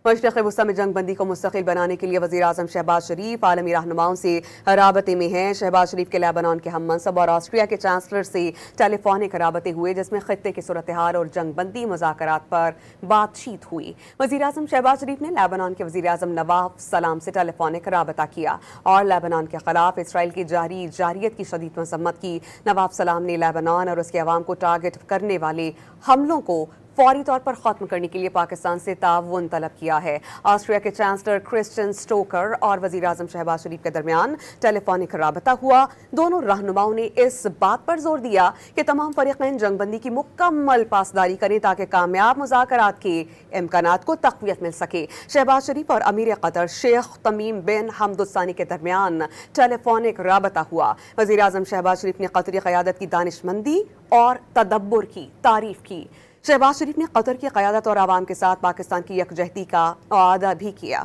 مشرق وسطی میں جنگ بندی کو مستقل بنانے کے لیے وزیراعظم شہباز شریف عالمی رہنماؤں سے رابطے میں ہیں۔ شہباز شریف کے لیبنان کے ہم منصب اور آسٹریا کے چانسلر سے ٹیلی فونک رابطے ہوئے، جس میں خطے کی صورتحال اور جنگ بندی مذاکرات پر بات چیت ہوئی۔ وزیراعظم شہباز شریف نے لیبنان کے وزیراعظم نواف سلام سے ٹیلی فونک رابطہ کیا اور لیبنان کے خلاف اسرائیل کی جارحیت کی شدید مذمت کی۔ نواف سلام نے لیبنان اور اس کے عوام کو ٹارگٹ کرنے والے حملوں کو فوری طور پر ختم کرنے کے لیے پاکستان سے تعاون طلب کیا ہے۔ آسٹریا کے چانسلر کرسٹن سٹوکر اور وزیراعظم شہباز شریف کے درمیان ٹیلی فونک رابطہ ہوا۔ دونوں رہنماؤں نے اس بات پر زور دیا کہ تمام فریقین جنگ بندی کی مکمل پاسداری کریں تاکہ کامیاب مذاکرات کے امکانات کو تقویت مل سکے۔ شہباز شریف اور امیر قطر شیخ تمیم بن حمد الثانی کے درمیان ٹیلی فونک رابطہ ہوا۔ وزیراعظم شہباز شریف نے قطری قیادت کی دانشمندی اور تدبر کی تعریف کی۔ شہباز شریف نے قطر کی قیادت اور عوام کے ساتھ پاکستان کی یکجہتی کا اعادہ بھی کیا۔